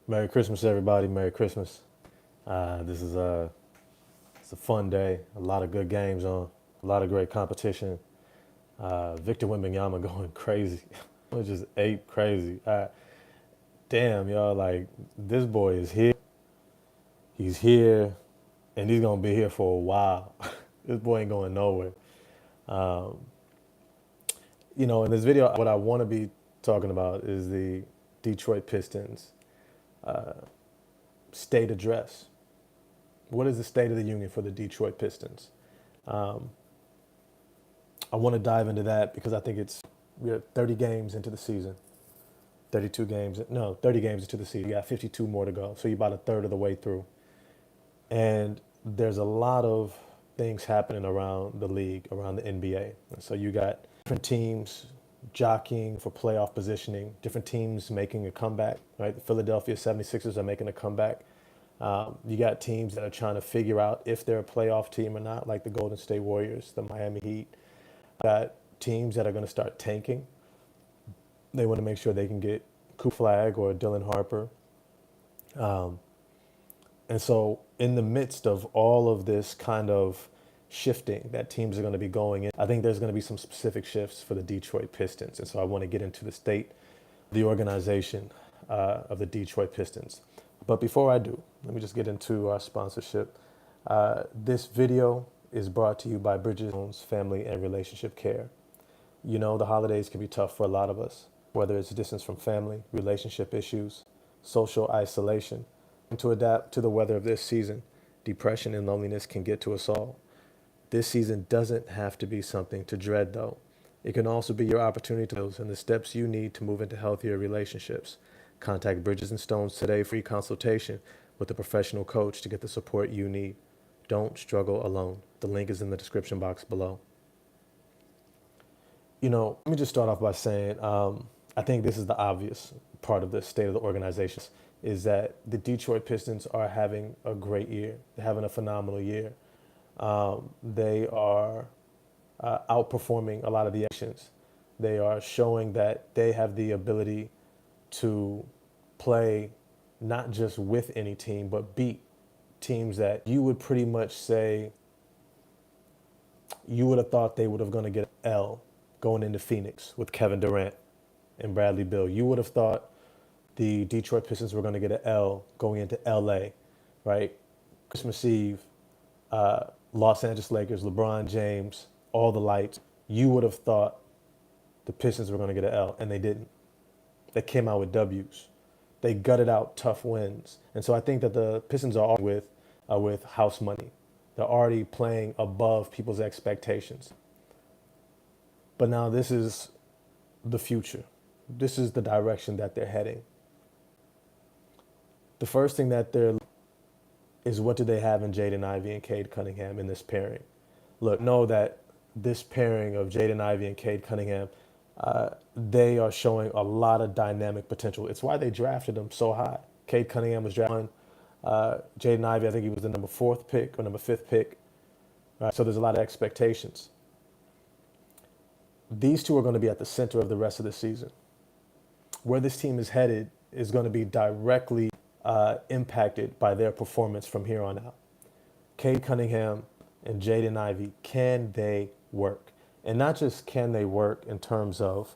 Merry Christmas, everybody. Merry Christmas. This is it's a fun day. A lot of good games on. A lot of great competition. Victor Wembanyama going crazy. It just ape crazy. Damn, y'all. Like, this boy is here. He's here, and he's gonna be here for a while. This boy ain't going nowhere. Um, in this video, what I want to be talking about is the Detroit Pistons state address. What is the state of the union for the Detroit Pistons? Um, I want to dive into that because I think we're 30 games into the season, 32 games, no, 30 games into the season. You got 52 more to go, so you're about a third of the way through. And there's a lot of things happening around the league, around the NBA. And so you got different teams jockeying for playoff positioning, different teams making a comeback, right? The Philadelphia 76ers are making a comeback. You got teams that are trying to figure out if they're a playoff team or not, like the Golden State Warriors, the Miami Heat. Got teams that are going to start tanking. They want to make sure they can get Ku Flag or Dylan Harper. And so in the midst of all of this kind of shifting that teams are going to be going in, I think there's going to be some specific shifts for the Detroit Pistons. And so I want to get into the state, the organization of the Detroit Pistons. But before I do, let me just get into our sponsorship. This video is brought to you by Bridges Family and Relationship Care. You know, the holidays can be tough for a lot of us, whether it's distance from family, relationship issues, social isolation. And to adapt to the weather of this season, depression and loneliness can get to us all. This season doesn't have to be something to dread, though. It can also be your opportunity to build and the steps you need to move into healthier relationships. Contact Bridges and Stones today for free consultation with a professional coach to get the support you need. Don't struggle alone. The link is in the description box below. Let me just start off by saying I think this is the obvious part of the state of the organization is that the Detroit Pistons are having a great year. They're having a phenomenal year. They are outperforming a lot of the actions. They are showing that they have the ability to play not just with any team, but beat teams that you would pretty much say you would have thought they would have going to get an L going into Phoenix with Kevin Durant and Bradley Beal. You would have thought the Detroit Pistons were going to get an L going into LA, right? Christmas Eve, Los Angeles Lakers, LeBron James, all the lights. You would have thought the Pistons were going to get an L, and they didn't. They came out with W's. They gutted out tough wins. And so I think that the Pistons are with house money. They're already playing above people's expectations. But now this is the future. This is the direction that they're heading. The first thing that is what do they have in Cade and Ivey and Cade Cunningham in this pairing? Look, know that this pairing of Cade and Ivey and Cade Cunningham, they are showing a lot of dynamic potential. It's why they drafted them so high. Cade Cunningham was drafted on. Cade and Ivey, I think he was the number 4th pick or number 5th pick. Right? So there's a lot of expectations. These two are going to be at the center of the rest of the season. Where this team is headed is going to be directly impacted by their performance from here on out. Cade Cunningham and Cade and Ivey, can they work? And not just can they work in terms of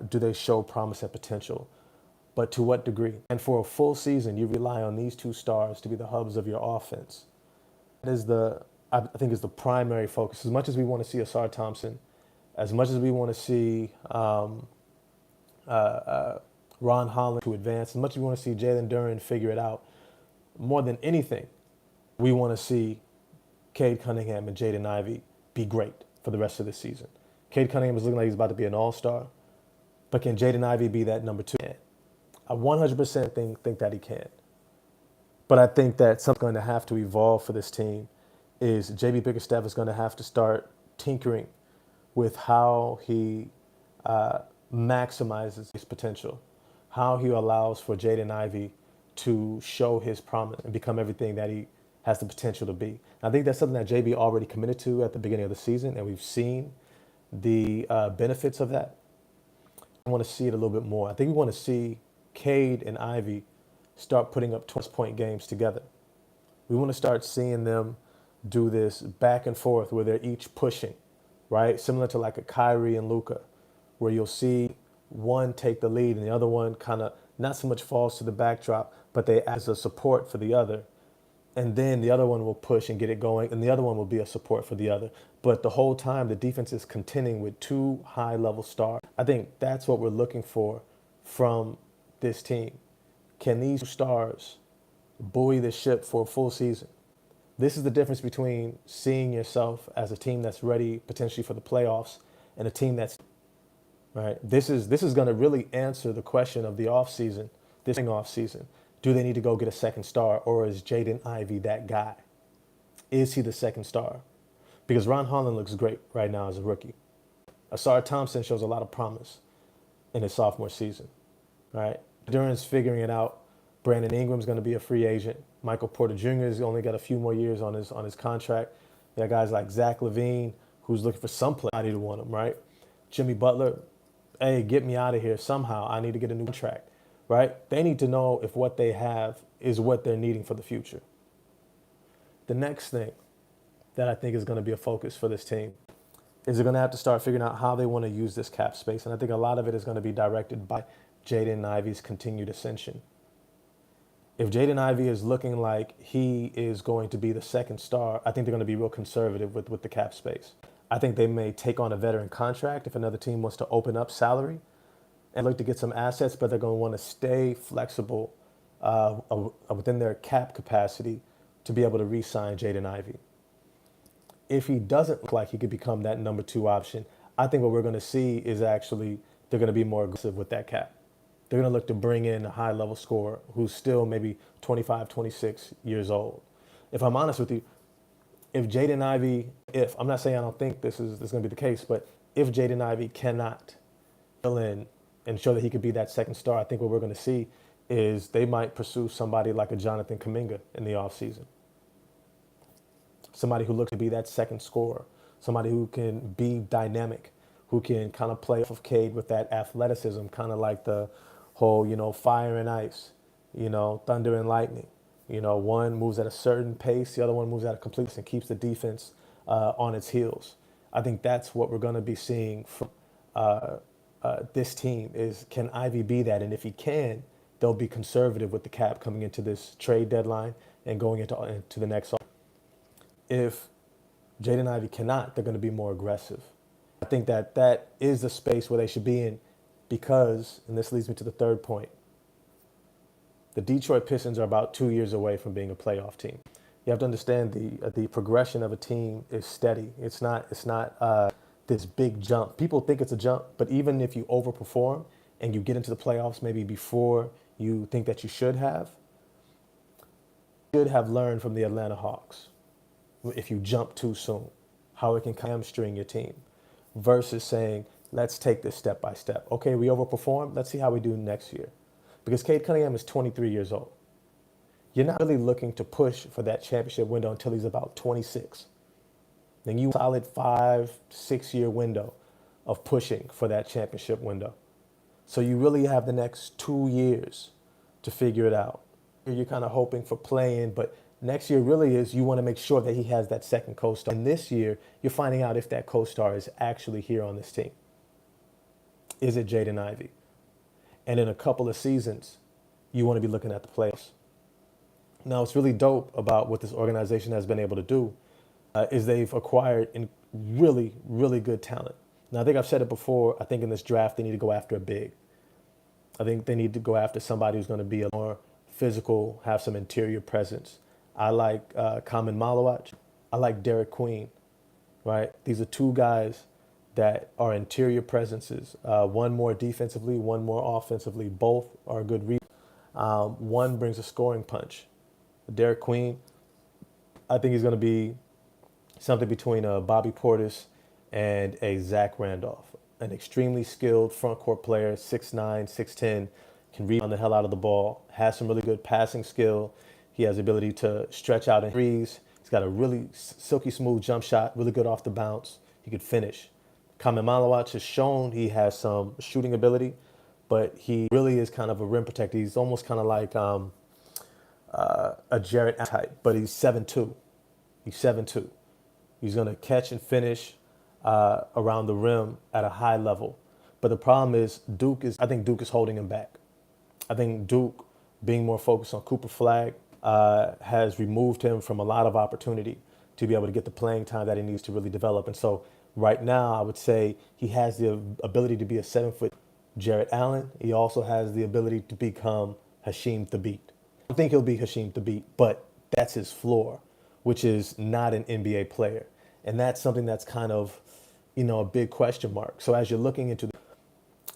do they show promise and potential, but to what degree? And for a full season, you rely on these two stars to be the hubs of your offense. That is I think is the primary focus. As much as we want to see Asar Thompson, as much as we want to see Ron Holland to advance, as much as we want to see Jalen Duren figure it out, more than anything, we want to see Cade Cunningham and Cade and Ivey be great for the rest of the season. Cade Cunningham is looking like he's about to be an all-star, but can Cade and Ivey be that number 2? I 100% think that he can. But I think that something's going to have to evolve for this team is J.B. Bickerstaff is going to have to start tinkering with how he maximizes his potential, how he allows for Cade and Ivey to show his promise and become everything that he has the potential to be. I think that's something that JB already committed to at the beginning of the season, and we've seen the benefits of that. I want to see it a little bit more. I think we want to see Cade and Ivey start putting up 20-point games together. We want to start seeing them do this back and forth where they're each pushing, right? Similar to like a Kyrie and Luka, where you'll see one take the lead and the other one kind of not so much falls to the backdrop, but they act as a support for the other. And then the other one will push and get it going, and the other one will be a support for the other. But the whole time, the defense is contending with two high-level stars. I think that's what we're looking for from this team. Can these stars buoy the ship for a full season? This is the difference between seeing yourself as a team that's ready potentially for the playoffs and a team that's right. This is going to really answer the question of the offseason, this offseason. Do they need to go get a second star, or is Cade and Ivey that guy? Is he the second star? Because Ron Holland looks great right now as a rookie. Asar Thompson shows a lot of promise in his sophomore season, right? Duran's figuring it out. Brandon Ingram's going to be a free agent. Michael Porter Jr. has only got a few more years on his contract. You got guys like Zach LaVine, who's looking for some somebody to want him, right? Jimmy Butler, hey, get me out of here somehow. I need to get a new contract, right? They need to know if what they have is what they're needing for the future. The next thing that I think is going to be a focus for this team is they're going to have to start figuring out how they want to use this cap space. And I think a lot of it is going to be directed by Cade and Ivey's continued ascension. If Cade and Ivey is looking like he is going to be the second star, I think they're going to be real conservative with the cap space. I think they may take on a veteran contract if another team wants to open up salary and look to get some assets, but they're going to want to stay flexible within their cap capacity to be able to re-sign Cade and Ivey. If he doesn't look like he could become that number two option, I think what we're going to see is actually they're going to be more aggressive with that cap. They're going to look to bring in a high-level scorer who's still maybe 25, 26 years old. If I'm honest with you, if Cade and Ivey, I'm not saying I don't think this is going to be the case, but if Cade and Ivey cannot fill in and show that he could be that second star, I think what we're going to see is they might pursue somebody like a Jonathan Kuminga in the offseason. Somebody who looks to be that second scorer, somebody who can be dynamic, who can kind of play off of Cade with that athleticism, kind of like the whole, fire and ice, thunder and lightning. One moves at a certain pace, the other one moves at a complete pace and keeps the defense on its heels. I think that's what we're going to be seeing from this team is, can Ivey be that? And if he can, they'll be conservative with the cap coming into this trade deadline and going into the next. If Cade and Ivey cannot, they're going to be more aggressive. I think that is the space where they should be in because, and this leads me to the third point, the Detroit Pistons are about 2 years away from being a playoff team. You have to understand the progression of a team is steady. It's not this big jump. People think it's a jump, but even if you overperform and you get into the playoffs maybe before you think that you should have learned from the Atlanta Hawks. If you jump too soon, how it can hamstring your team versus saying, let's take this step by step. Okay, we overperformed. Let's see how we do next year. Because Cade Cunningham is 23 years old. You're not really looking to push for that championship window until he's about 26. Then you have a solid 5-6 year window of pushing for that championship window. So you really have the next 2 years to figure it out. You're kind of hoping for play-in, but next year really is you want to make sure that he has that second co-star. And this year, you're finding out if that co-star is actually here on this team. Is it Cade and Ivey? And in a couple of seasons, you want to be looking at the playoffs. Now, what's really dope about what this organization has been able to do is they've acquired really, really good talent. Now, I think I've said it before. I think in this draft, they need to go after a big. I think they need to go after somebody who's going to be a more physical, have some interior presence. I like Kamen Malawach. I like Derek Queen, right? These are two guys that are interior presences. One more defensively, one more offensively. Both are good reads. One brings a scoring punch. Derek Queen, I think he's going to be something between a Bobby Portis and a Zach Randolph. An extremely skilled front court player, 6'9", 6'10", can rebound the hell out of the ball, has some really good passing skill. He has the ability to stretch out in threes. He's got a really silky smooth jump shot, really good off the bounce. He could finish. Kamen Malawach has shown he has some shooting ability, but he really is kind of a rim protector. He's almost kind of like a Jarrett type, but he's 7'2". He's 7'2". He's going to catch and finish around the rim at a high level. But the problem is I think Duke is holding him back. I think Duke, being more focused on Cooper Flag, has removed him from a lot of opportunity to be able to get the playing time that he needs to really develop. And so right now, I would say he has the ability to be a 7-foot Jarrett Allen. He also has the ability to become Hasheem Thabeet. I don't think he'll be Hasheem Thabeet, but that's his floor, which is not an NBA player. And that's something that's kind of, a big question mark. So as you're looking into,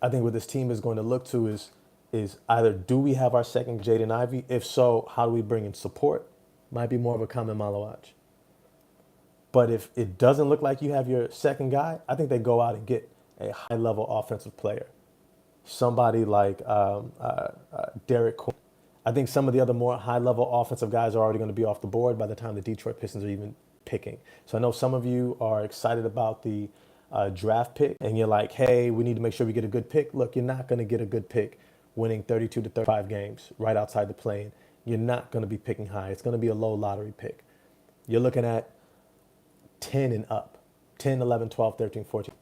I think what this team is going to look to is either do we have our second Cade and Ivey? If so, how do we bring in support? Might be more of a common Malawach. But if it doesn't look like you have your second guy, I think they go out and get a high-level offensive player. Somebody like Derek Quinn. I think some of the other more high-level offensive guys are already going to be off the board by the time the Detroit Pistons are even picking. So I know some of you are excited about the draft pick, and you're like, hey, we need to make sure we get a good pick. Look, you're not going to get a good pick winning 32 to 35 games right outside the play-in. You're not going to be picking high. It's going to be a low lottery pick. You're looking at 10 and up, 10, 11, 12, 13, 14.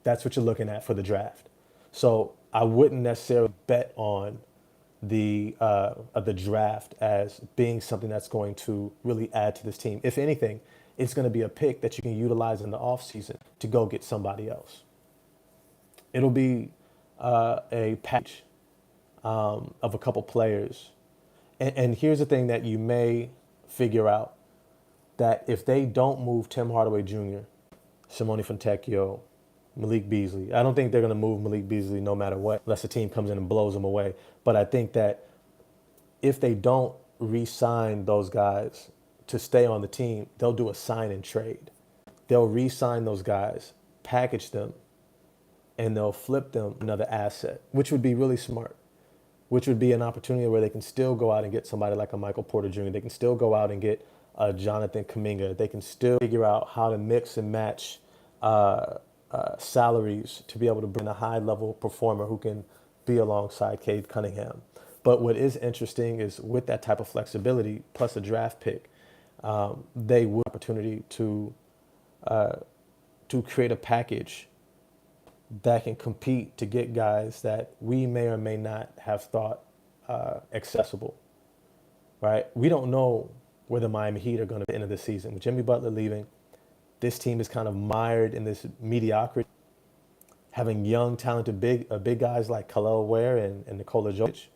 That's what you're looking at for the draft. So I wouldn't necessarily bet on the draft as being something that's going to really add to this team. If anything, it's going to be a pick that you can utilize in the offseason to go get somebody else. It'll be a package of a couple players. And here's the thing that you may figure out, that if they don't move Tim Hardaway Jr., Simone Fontecchio, Malik Beasley, I don't think they're going to move Malik Beasley no matter what, unless the team comes in and blows them away. But I think that if they don't re-sign those guys to stay on the team, they'll do a sign and trade. They'll re-sign those guys, package them, and they'll flip them another asset, which would be really smart, which would be an opportunity where they can still go out and get somebody like a Michael Porter Jr. They can still go out and get Jonathan Kuminga. They can still figure out how to mix and match salaries to be able to bring a high-level performer who can be alongside Cade Cunningham. But what is interesting is with that type of flexibility plus a draft pick, they would have opportunity to create a package that can compete to get guys that we may or may not have thought accessible, right? We don't know where the Miami Heat are going to be at the end of the season. With Jimmy Butler leaving, this team is kind of mired in this mediocrity. Having young, talented big guys like Khalil Ware and Nikola Jokic,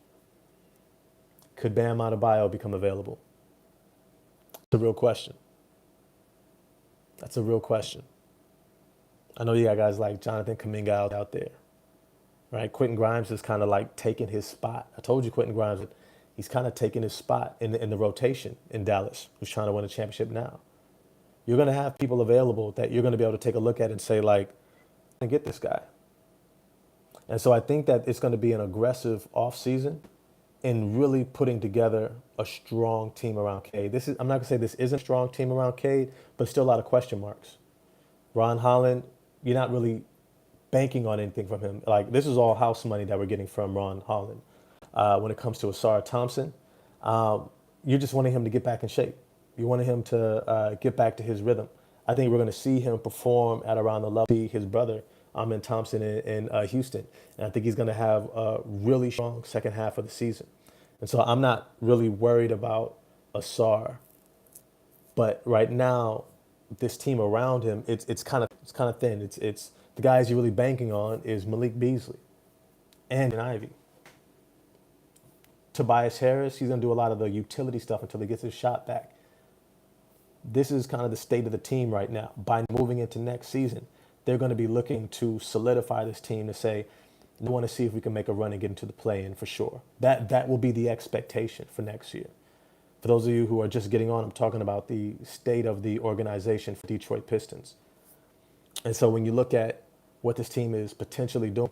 could Bam Adebayo become available? It's a real question. That's a real question. I know you got guys like Jonathan Kuminga out there, right? Quentin Grimes is kind of like taking his spot. I told you Quentin Grimes, he's kind of taking his spot in the rotation in Dallas, who's trying to win a championship now. You're going to have people available that you're going to be able to take a look at and say, like, and get this guy. And so I think that it's going to be an aggressive offseason in really putting together a strong team around Cade. I'm not going to say this isn't a strong team around Cade, but still a lot of question marks. Ron Holland, you're not really banking on anything from him. Like, this is all house money that we're getting from Ron Holland. When it comes to Asar Thompson, you're just wanting him to get back in shape. You wanted him to get back to his rhythm. I think we're going to see him perform at around the level of his brother, Amen Thompson, in Houston. And I think he's going to have a really strong second half of the season. And so I'm not really worried about Asar. But right now, this team around him, it's kind of thin. It's the guys you're really banking on is Malik Beasley and Ivy. Tobias Harris, he's going to do a lot of the utility stuff until he gets his shot back. This is kind of the state of the team right now. By moving into next season, they're going to be looking to solidify this team to say, we want to see if we can make a run and get into the play-in for sure. That will be the expectation for next year. For those of you who are just getting on, I'm talking about the state of the organization for Detroit Pistons. And so when you look at what this team is potentially doing,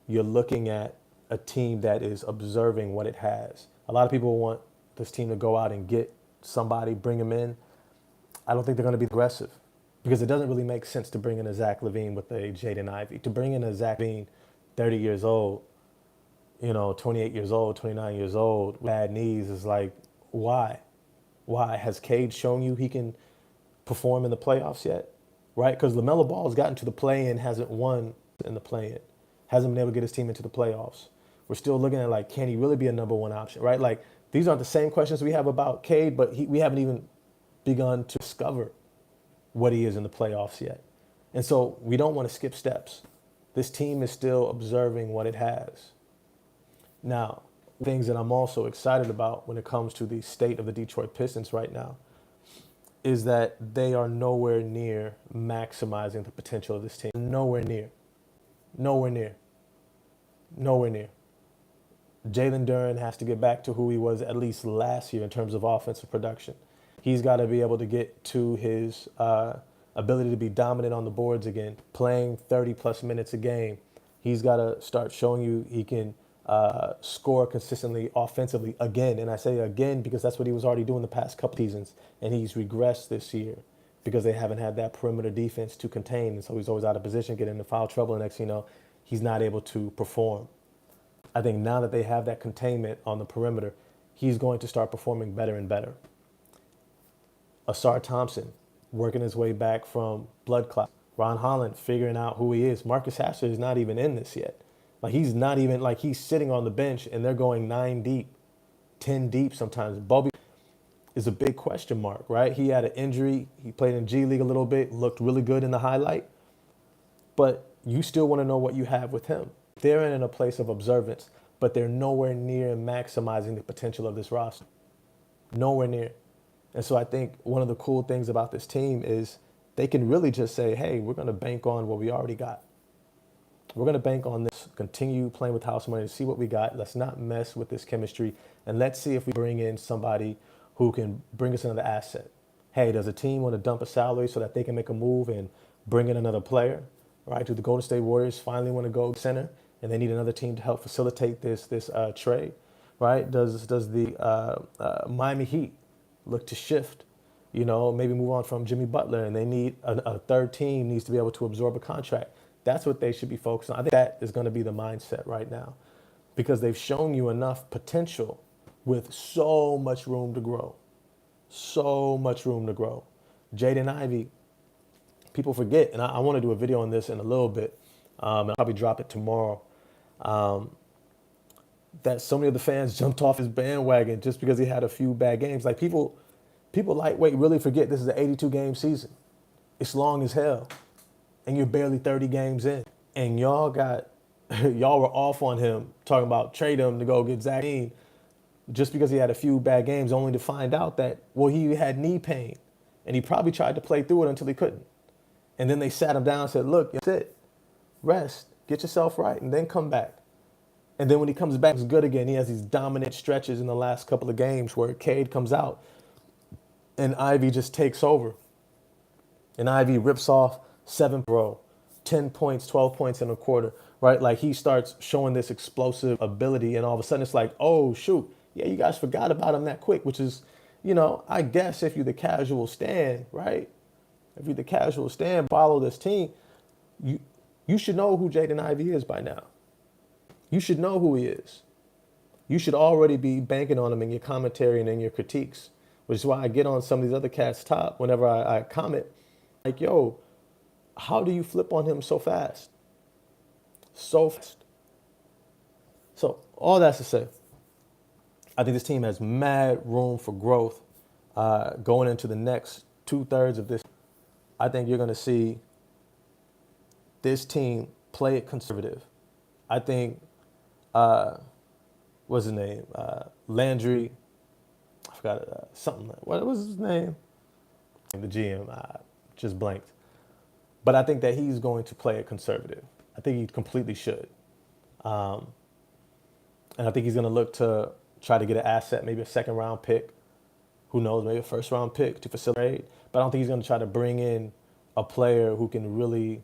you're looking at a team that is observing what it has. A lot of people want this team to go out and get somebody, bring them in. I don't think they're going to be aggressive because it doesn't really make sense to bring in a Zach LaVine with a Cade and Ivey. To bring in a Zach LaVine, 30 years old, 28 years old, 29 years old, bad knees is like, Why? Why? Has Cade shown you he can perform in the playoffs yet? Right? Because LaMelo Ball has gotten to the play-in, hasn't won in the play-in, hasn't been able to get his team into the playoffs. We're still looking at like, can he really be a number one option, right? Like, these aren't the same questions we have about Cade, but we haven't even begun to discover what he is in the playoffs yet. And so we don't want to skip steps. This team is still observing what it has. Now, things that I'm also excited about when it comes to the state of the Detroit Pistons right now is that they are nowhere near maximizing the potential of this team. Nowhere near. Nowhere near. Nowhere near. Jalen Duren has to get back to who he was at least last year in terms of offensive production. He's got to be able to get to his ability to be dominant on the boards again, playing 30-plus minutes a game. He's got to start showing you he can score consistently offensively again. And I say again because that's what he was already doing the past couple seasons. And he's regressed this year because they haven't had that perimeter defense to contain. And so he's always out of position, getting into foul trouble. And next thing you know, he's not able to perform. I think now that they have that containment on the perimeter, he's going to start performing better and better. Asar Thompson working his way back from blood clot. Ron Holland figuring out who he is. Marcus Hastert is not even in this yet. Like, he's not even, like, he's sitting on the bench and they're going 9 deep, 10 deep sometimes. Bobby is a big question mark, right? He had an injury. He played in G League a little bit, looked really good in the highlight. But you still want to know what you have with him. They're in a place of observance, but they're nowhere near maximizing the potential of this roster. Nowhere near. And so I think one of the cool things about this team is they can really just say, hey, we're going to bank on what we already got. We're going to bank on this, continue playing with house money to see what we got. Let's not mess with this chemistry. And let's see if we bring in somebody who can bring us another asset. Hey, does a team want to dump a salary so that they can make a move and bring in another player? Right? Do the Golden State Warriors finally want to go center and they need another team to help facilitate this trade? Right? Does the Miami Heat look to shift? You know, maybe move on from Jimmy Butler, and they need a third team needs to be able to absorb a contract. That's what they should be focused on. I think that is going to be the mindset right now because they've shown you enough potential with so much room to grow. So much room to grow. Cade and Ivey, people forget, and I want to do a video on this in a little bit, and I'll probably drop it tomorrow, that so many of the fans jumped off his bandwagon just because he had a few bad games. Like, people lightweight really forget this is an 82-game season. It's long as hell. And you're barely 30 games in. And y'all were off on him, talking about trade him to go get Zach LaVine just because he had a few bad games, only to find out that, well, he had knee pain. And he probably tried to play through it until he couldn't. And then they sat him down and said, look, that's it. Rest. Get yourself right, and then come back. And then when he comes back, it's good again. He has these dominant stretches in the last couple of games where Cade comes out and Ivy just takes over. And Ivy rips off 7 row, 10 points, 12 points in a quarter, right? Like, he starts showing this explosive ability, and all of a sudden it's like, oh, shoot, yeah, you guys forgot about him that quick, which is, you know, I guess if you're the casual stand, right? If you're the casual stand, follow this team, you should know who Cade and Ivey is by now. You should know who he is. You should already be banking on him in your commentary and in your critiques, which is why I get on some of these other cats' top whenever I comment, like, yo, how do you flip on him so fast? So fast. So all that's to say, I think this team has mad room for growth going into the next 2/3 of this. I think you're going to see this team play it conservative. I think, what's his name? Landry, I forgot something. What was his name? The GM, just blanked. But I think that he's going to play it conservative. I think he completely should. And I think he's going to look to try to get an asset, maybe a second-round pick. Who knows, maybe a first-round pick to facilitate. But I don't think he's going to try to bring in a player who can really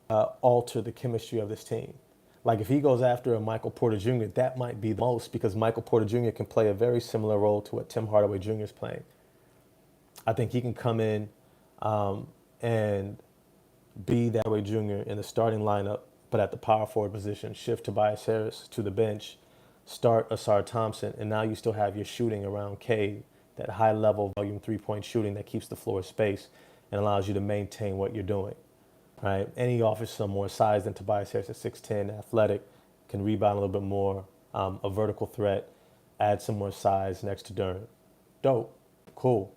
alter the chemistry of this team. Like, if he goes after a Michael Porter Jr., that might be the most, because Michael Porter Jr. can play a very similar role to what Tim Hardaway Jr. is playing. I think he can come in and be that way Jr. in the starting lineup, but at the power forward position, shift Tobias Harris to the bench, start Asar Thompson, and now you still have your shooting around Cade, that high level volume 3-point shooting that keeps the floor space and allows you to maintain what you're doing, right? And he offers some more size than Tobias Harris at 6'10", athletic, can rebound a little bit more, a vertical threat, add some more size next to Duren. Dope, cool.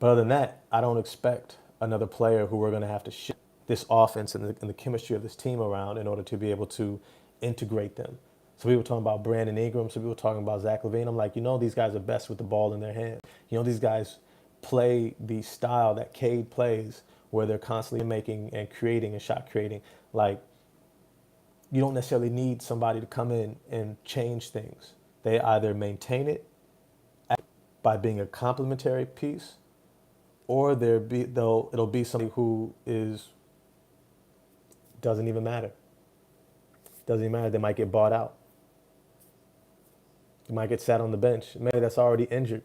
But other than that, I don't expect another player who we're going to have to shift this offense and the chemistry of this team around in order to be able to integrate them. So people talking about Brandon Ingram, some people talking about Zach LaVine. I'm like, these guys are best with the ball in their hand. These guys play the style that Cade plays, where they're constantly making and creating and shot creating. Like, you don't necessarily need somebody to come in and change things. They either maintain it by being a complementary piece, or it'll be somebody who doesn't even matter. Doesn't even matter. They might get bought out. They might get sat on the bench. Maybe that's already injured,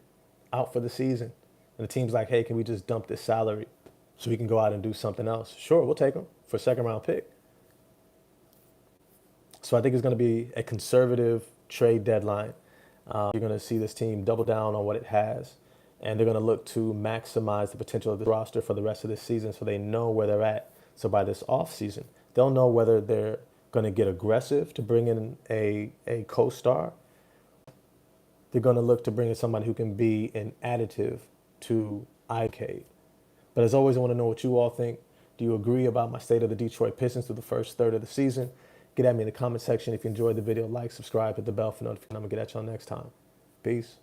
out for the season. And the team's like, hey, can we just dump this salary so we can go out and do something else? Sure, we'll take them for a second-round pick. So I think it's going to be a conservative trade deadline. You're going to see this team double down on what it has, and they're going to look to maximize the potential of the roster for the rest of this season so they know where they're at. So by this offseason, they'll know whether they're going to get aggressive to bring in a co-star. They're going to look to bring in somebody who can be an additive to Cade. But as always, I want to know what you all think. Do you agree about my state of the Detroit Pistons through the first third of the season? Get at me in the comment section. If you enjoyed the video, like, subscribe, hit the bell for notifications. I'm going to get at y'all next time. Peace.